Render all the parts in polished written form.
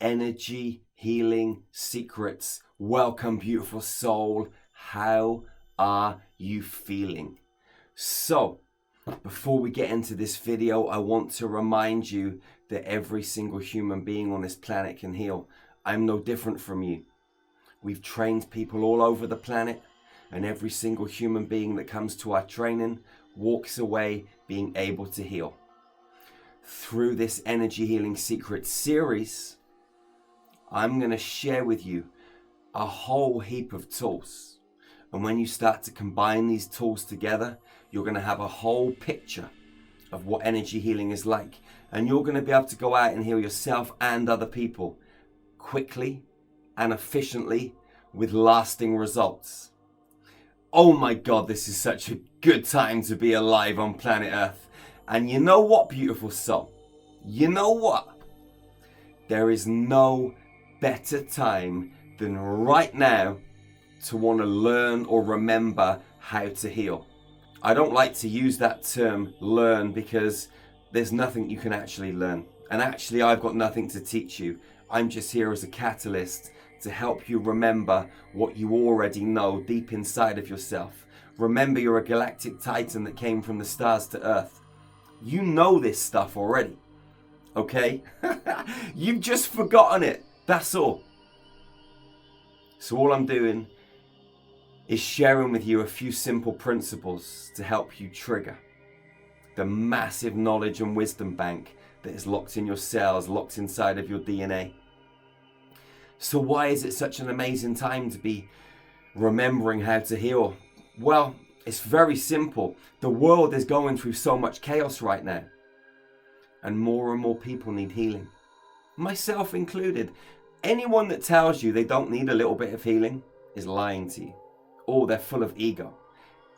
energy healing secrets. Welcome, beautiful soul. How are you feeling? So, before we get into this video, I want to remind you that every single human being on this planet can heal. I'm no different from you. We've trained people all over the planet, and every single human being that comes to our training walks away being able to heal. Through this Energy Healing Secrets series, I'm going to share with you a whole heap of tools. And when you start to combine these tools together, you're going to have a whole picture of what energy healing is like. And you're going to be able to go out and heal yourself and other people quickly and efficiently with lasting results. Oh my God, this is such a good time to be alive on planet Earth. And you know what, beautiful soul? You know what? There is no better time than right now to want to learn or remember how to heal. I don't like to use that term learn because there's nothing you can actually learn. And actually, I've got nothing to teach you. I'm just here as a catalyst to help you remember what you already know deep inside of yourself. Remember, you're a galactic titan that came from the stars to Earth. You know this stuff already, okay? You've just forgotten it, that's all. So all I'm doing is sharing with you a few simple principles to help you trigger the massive knowledge and wisdom bank that is locked in your cells, locked inside of your DNA. So why is it such an amazing time to be remembering how to heal? Well, it's very simple. The world is going through so much chaos right now. And more people need healing. Myself included. Anyone that tells you they don't need a little bit of healing is lying to you. Or they're full of ego.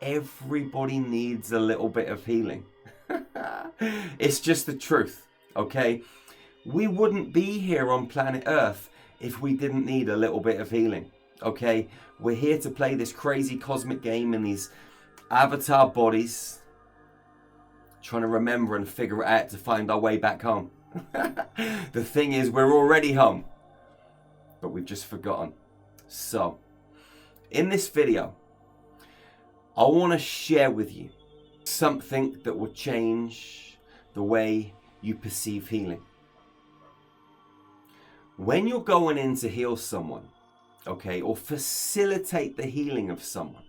Everybody needs a little bit of healing. It's just the truth, okay? We wouldn't be here on planet Earth if we didn't need a little bit of healing, okay? We're here to play this crazy cosmic game in these avatar bodies, trying to remember and figure it out to find our way back home. The thing is, we're already home, but we've just forgotten. So, in this video, I want to share with you something that will change the way you perceive healing. When you're going in to heal someone, okay, or facilitate the healing of someone,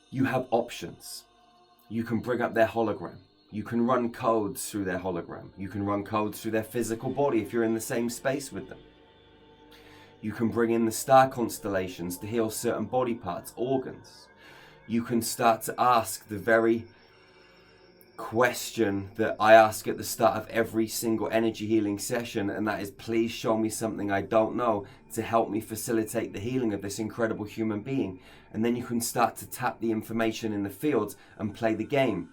you have options. You can bring up their hologram. You can run codes through their hologram. You can run codes through their physical body if you're in the same space with them. You can bring in the star constellations to heal certain body parts, organs. You can start to ask the very question that I ask at the start of every single energy healing session, and that is, please show me something I don't know to help me facilitate the healing of this incredible human being. And then you can start to tap the information in the field and play the game.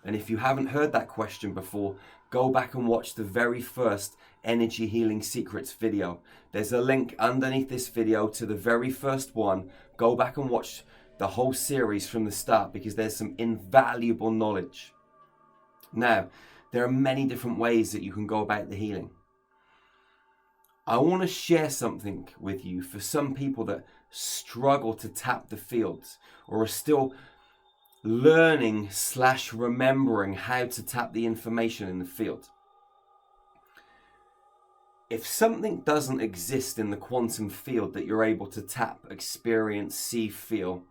And if you haven't heard that question before, go back and watch the very first Energy Healing Secrets video. There's a link underneath this video to the very first one. Go back and watch the whole series from the start because there's some invaluable knowledge. Now, there are many different ways that you can go about the healing. I want to share something with you for some people that struggle to tap the fields or are still learning / remembering how to tap the information in the field. If something doesn't exist in the quantum field that you're able to tap, experience, see, feel,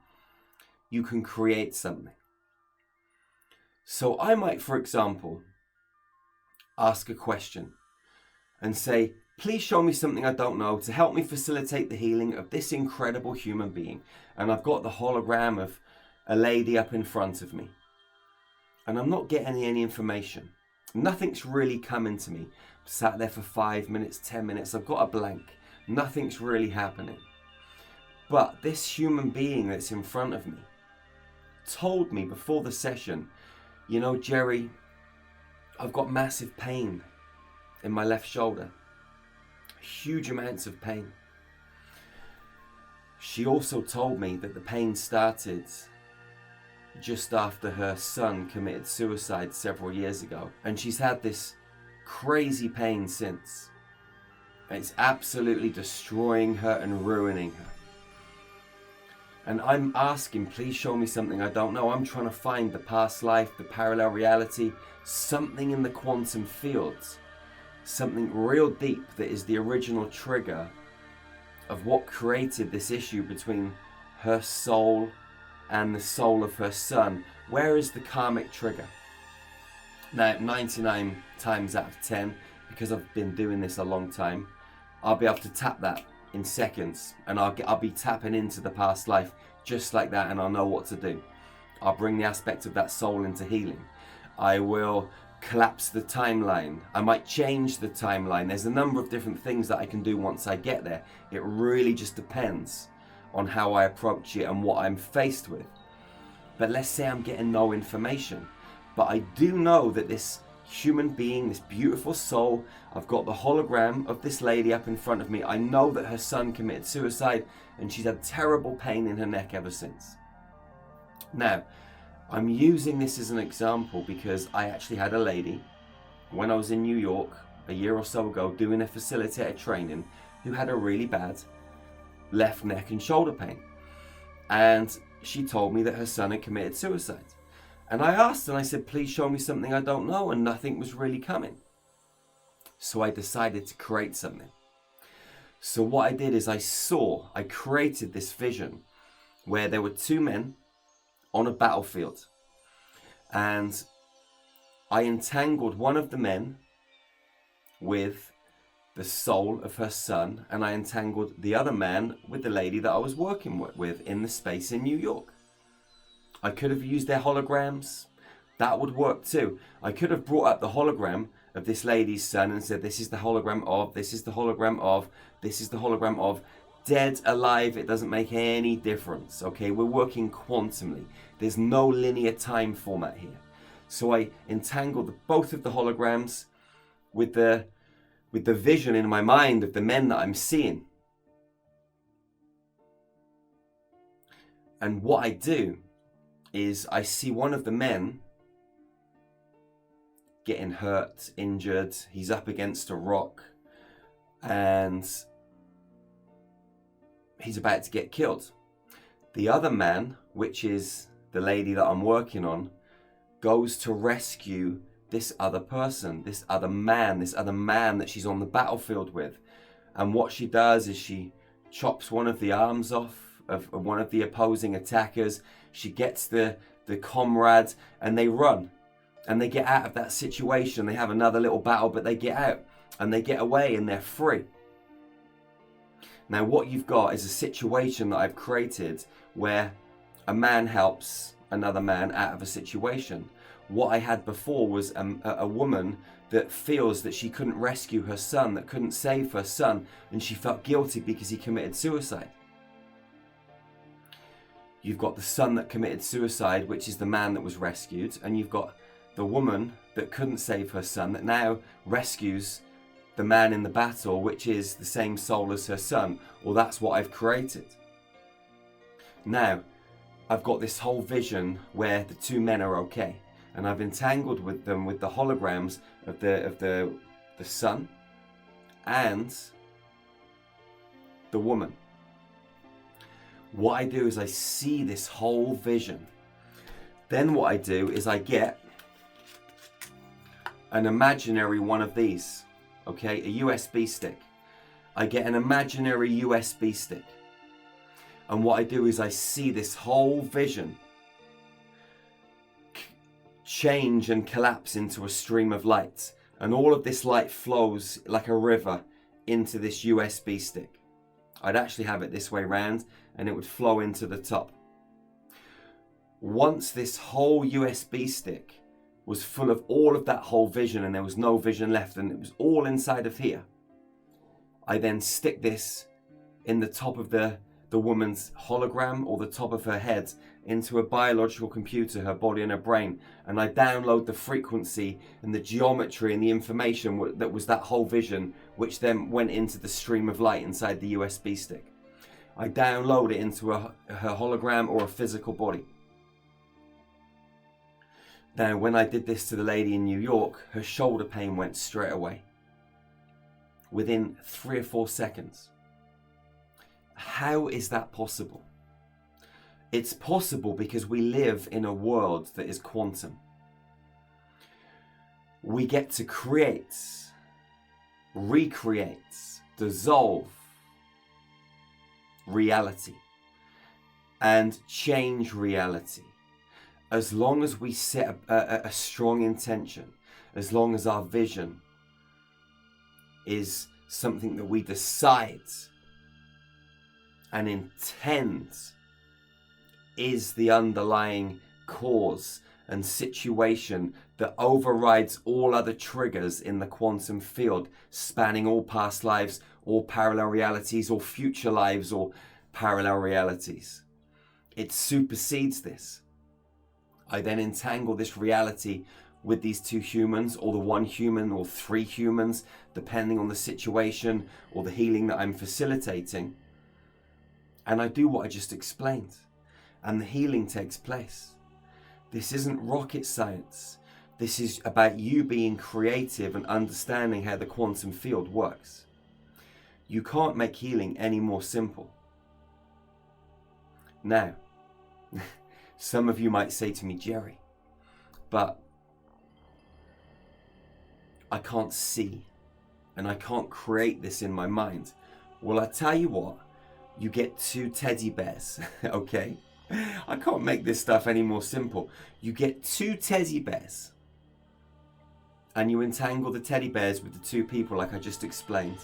you can create something. So I might, for example, ask a question and say, please show me something I don't know to help me facilitate the healing of this incredible human being. And I've got the hologram of a lady up in front of me. And I'm not getting any information. Nothing's really coming to me. I'm sat there for 5 minutes, 10 minutes. I've got a blank. Nothing's really happening. But this human being that's in front of me told me before the session, you know, Jerry, I've got massive pain in my left shoulder. Huge amounts of pain. She also told me that the pain started just after her son committed suicide several years ago. And she's had this crazy pain since. It's absolutely destroying her and ruining her. And I'm asking, please show me something I don't know. I'm trying to find the past life, the parallel reality, something in the quantum fields, something real deep that is the original trigger of what created this issue between her soul and the soul of her son. Where is the karmic trigger? Now, 99 times out of 10, because I've been doing this a long time, I'll be able to tap that in seconds, and I'll be tapping into the past life just like that, and I'll know what to do. I'll bring the aspect of that soul into healing. I will collapse the timeline. I might change the timeline. There's a number of different things that I can do once I get there. It really just depends on how I approach it and what I'm faced with. But let's say I'm getting no information, but I do know that this human being, this beautiful soul, I've got the hologram of this lady up in front of me. I know that her son committed suicide and she's had terrible pain in her neck ever since. Now, I'm using this as an example because I actually had a lady when I was in New York a year or so ago doing a facilitator training who had a really bad left neck and shoulder pain, and she told me that her son had committed suicide. And I asked and I said, please show me something I don't know, and nothing was really coming. So I decided to create something. So what I did is I created this vision where there were two men on a battlefield, and I entangled one of the men with the soul of her son, and I entangled the other man with the lady that I was working with in the space in New York. I could have used their holograms. That would work too. I could have brought up the hologram of this lady's son and said, this is the hologram of, this is the hologram of, this is the hologram of. Dead, alive, it doesn't make any difference, okay? We're working quantumly. There's no linear time format here. So I entangled both of the holograms with the vision in my mind of the men that I'm seeing. And what I do is I see one of the men getting hurt, injured. He's up against a rock and he's about to get killed. The other man, which is the lady that I'm working on, goes to rescue this other person, this other man that she's on the battlefield with. And what she does is she chops one of the arms off of one of the opposing attackers. She gets the comrade and they run and they get out of that situation. They have another little battle, but they get out and they get away and they're free. Now what you've got is a situation that I've created where a man helps another man out of a situation. What I had before was a woman that feels that she couldn't rescue her son, that couldn't save her son, and she felt guilty because he committed suicide. You've got the son that committed suicide, which is the man that was rescued, and you've got the woman that couldn't save her son that now rescues the man in the battle, which is the same soul as her son. Well, that's what I've created. Now, I've got this whole vision where the two men are okay, and I've entangled with them with the holograms of the son and the woman. What I do is I see this whole vision. Then what I do is I get an imaginary one of these, okay, a USB stick. I get an imaginary USB stick. And what I do is I see this whole vision change and collapse into a stream of light. And all of this light flows like a river into this USB stick. I'd actually have it this way round and it would flow into the top. Once this whole USB stick was full of all of that whole vision and there was no vision left and it was all inside of here, I then stick this in the top of the woman's hologram or the top of her head into a biological computer, her body and her brain, and I download the frequency and the geometry and the information that was that whole vision, which then went into the stream of light inside the USB stick. I download it into her hologram or a physical body. Now, when I did this to the lady in New York, her shoulder pain went straight away. within 3 or 4 seconds. How is that possible? It's possible because we live in a world that is quantum. We get to create, recreate, dissolve reality and change reality. As long as we set a strong intention, as long as our vision is something that we decide and intend is the underlying cause and situation that overrides all other triggers in the quantum field, spanning all past lives, all parallel realities, or future lives, or parallel realities. It supersedes this. I then entangle this reality with these 2 humans, or the 1 human, or 3 humans, depending on the situation or the healing that I'm facilitating. And I do what I just explained. And the healing takes place. This isn't rocket science. This is about you being creative and understanding how the quantum field works. You can't make healing any more simple. Now, some of you might say to me, Jerry, but I can't see and I can't create this in my mind. Well, I tell you what, you get 2 teddy bears, okay? I can't make this stuff any more simple. You get 2 teddy bears and you entangle the teddy bears with the 2 people like I just explained,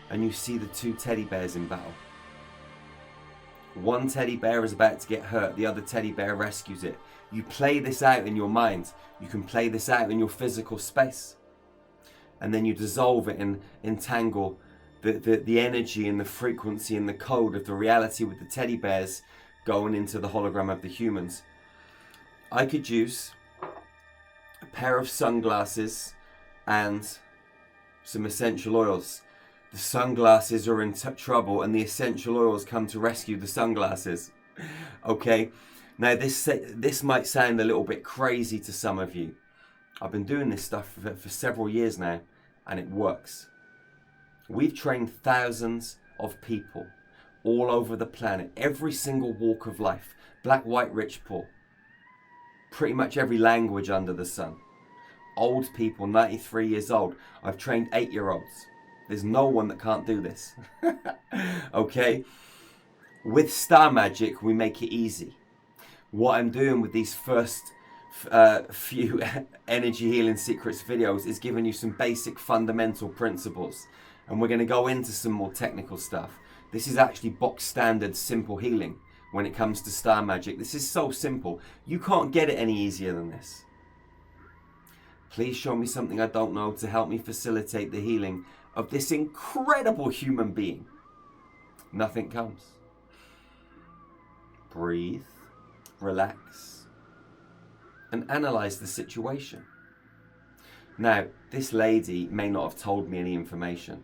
and you see the 2 teddy bears in battle. One teddy bear is about to get hurt, the other teddy bear rescues it. You play this out in your mind. You can play this out in your physical space. And then you dissolve it and entangle the energy and the frequency and the code of the reality with the teddy bears going into the hologram of the humans. I could use a pair of sunglasses and some essential oils. The sunglasses are in trouble and the essential oils come to rescue the sunglasses. Okay, now this might sound a little bit crazy to some of you. I've been doing this stuff for several years now and it works. We've trained thousands of people all over the planet, every single walk of life, black, white, rich, poor, pretty much every language under the sun. Old people, 93 years old. I've trained 8-year-olds. There's no one that can't do this. Okay? With Star Magic, we make it easy. What I'm doing with these first few Energy Healing Secrets videos is giving you some basic fundamental principles. And we're going to go into some more technical stuff. This is actually box standard simple healing when it comes to Star Magic. This is so simple. You can't get it any easier than this. Please show me something I don't know to help me facilitate the healing of this incredible human being. Nothing comes. Breathe, relax, and analyze the situation. Now, this lady may not have told me any information,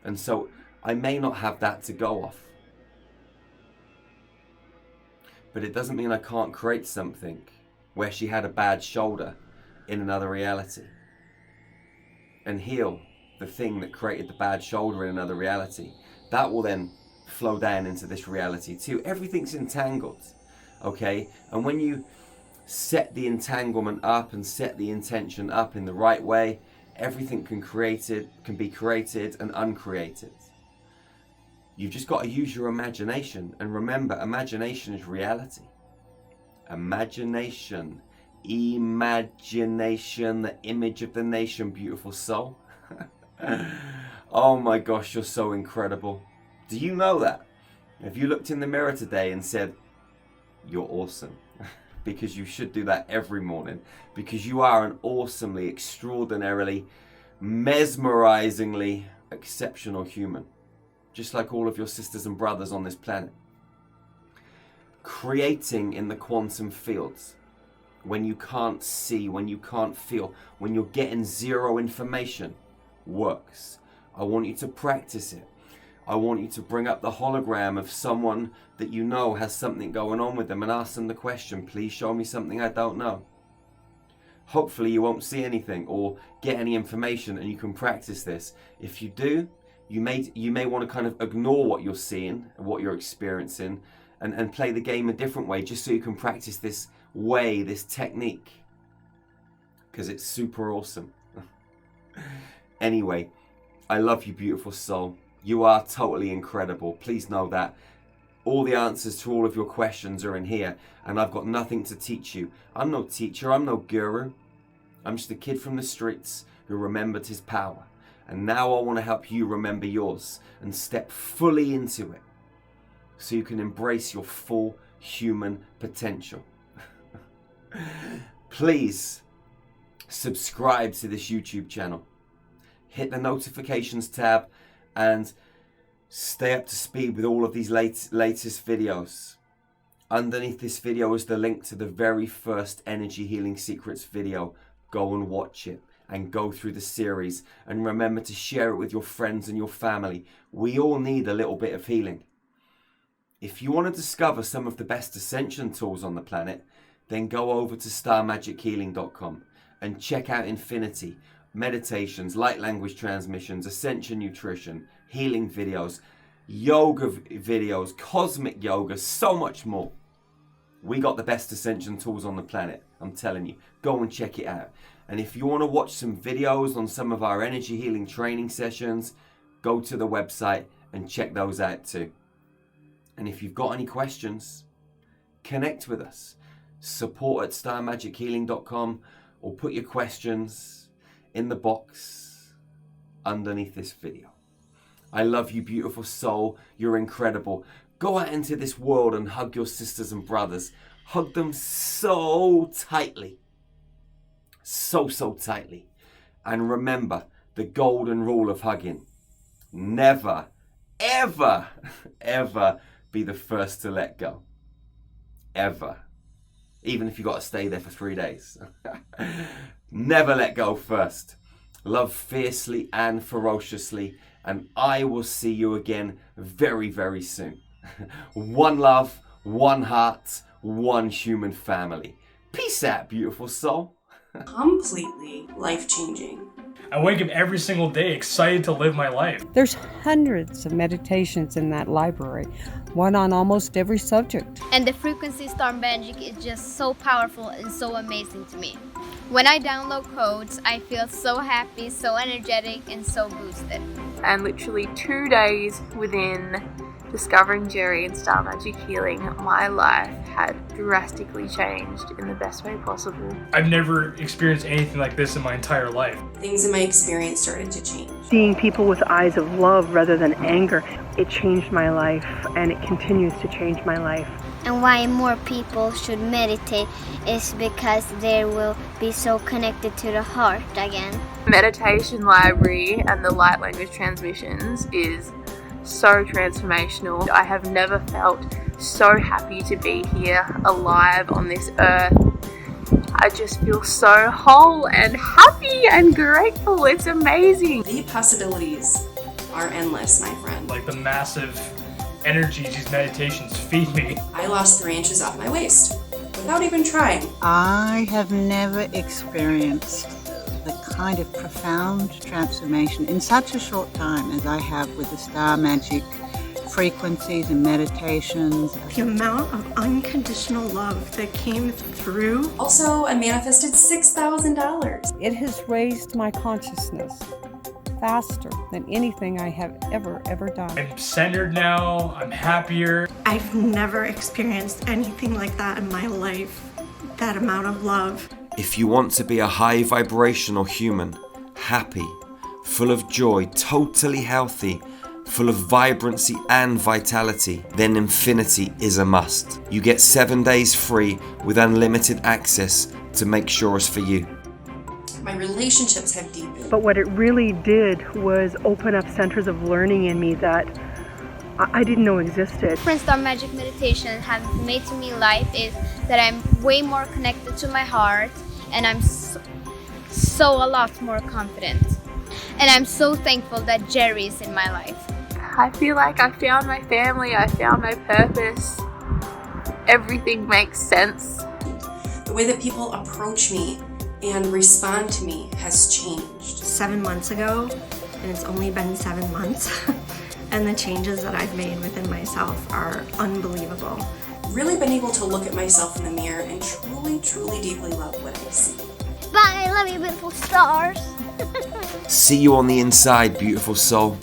and so I may not have that to go off. But it doesn't mean I can't create something where she had a bad shoulder in another reality and heal the thing that created the bad shoulder in another reality. That will then flow down into this reality too. Everything's entangled, okay? And when you set the entanglement up and set the intention up in the right way, everything can be created and uncreated. You've just got to use your imagination. And remember, imagination is reality. Imagination, the image of the nation, beautiful soul. Oh my gosh, you're so incredible. Do you know that? Have you looked in the mirror today and said, you're awesome? Because you should do that every morning. Because you are an awesomely, extraordinarily, mesmerizingly exceptional human. Just like all of your sisters and brothers on this planet. Creating in the quantum fields, when you can't see, when you can't feel, when you're getting zero information, works. I want you to practice it. I want you to bring up the hologram of someone that you know has something going on with them and ask them the question, please show me something I don't know. hopefully you won't see anything or get any information, and you can practice this. If you do, you may want to kind of ignore what you're seeing and what you're experiencing and play the game a different way, just so you can practice this way, this technique, because it's super awesome. Anyway, I love you, beautiful soul. You are totally incredible. Please know that. All the answers to all of your questions are in here, and I've got nothing to teach you. I'm no teacher, I'm no guru. I'm just a kid from the streets who remembered his power. And now I want to help you remember yours and step fully into it so you can embrace your full human potential. Please subscribe to this YouTube channel. Hit the notifications tab and stay up to speed with all of these latest videos. Underneath this video is the link to the very first Energy Healing Secrets video. Go and watch it and go through the series, and remember to share it with your friends and your family. We all need a little bit of healing. If you want to discover some of the best ascension tools on the planet, then go over to starmagichealing.com and check out Infinity, meditations, light language transmissions, ascension nutrition, healing videos, yoga videos, cosmic yoga, so much more. We got the best ascension tools on the planet, I'm telling you. Go and check it out. And if you want to watch some videos on some of our energy healing training sessions, go to the website and check those out too. And if you've got any questions, connect with us. support@starmagichealing.com, or put your questions in the box underneath this video. I love you, beautiful soul. You're incredible. Go out into this world and hug your sisters and brothers. Hug them so tightly. So tightly. And remember the golden rule of hugging. Never, ever, ever be the first to let go. Ever. Even if you got to stay there for 3 days. Never let go first. Love fiercely and ferociously. And I will see you again very, very soon. One love, one heart, one human family. Peace out, beautiful soul. Completely life-changing. I wake up every single day excited to live my life. There's hundreds of meditations in that library, one on almost every subject. And the frequency star magic is just so powerful and so amazing to me. When I download codes, I feel so happy, so energetic, and so boosted. And literally 2 days within discovering Jerry and Star Magic Healing, my life had drastically changed in the best way possible. I've never experienced anything like this in my entire life. Things in my experience started to change. Seeing people with eyes of love rather than anger, it changed my life, and it continues to change my life. And why more people should meditate is because they will be so connected to the heart again. Meditation library and the light language transmissions is so transformational. I have never felt so happy to be here alive on this earth. I just feel so whole and happy and grateful. It's amazing. The possibilities are endless, my friend. Like the massive energy these meditations feed me. I lost 3 inches off my waist without even trying. I have never experienced the kind of profound transformation in such a short time as I have with the Star Magic frequencies and meditations. The amount of unconditional love that came through. Also, I manifested $6,000. It has raised my consciousness faster than anything I have ever done. I'm centered now, I'm happier. I've never experienced anything like that in my life. That amount of love. If you want to be a high vibrational human, happy, full of joy, totally healthy, full of vibrancy and vitality, then Infinity is a must. You get 7 days free with unlimited access to make sure it's for you. My relationships have deepened. But what it really did was open up centers of learning in me that I didn't know existed. Different star magic meditation have made to me life is that I'm way more connected to my heart, and I'm so a lot more confident. And I'm so thankful that Jerry is in my life. I feel like I found my family, I found my purpose. Everything makes sense. The way that people approach me and respond to me has changed. 7 months ago, and it's only been 7 months, and the changes that I've made within myself are unbelievable. Really been able to look at myself in the mirror and truly, truly deeply love what I see. Bye, I love you, beautiful stars. See you on the inside, beautiful soul.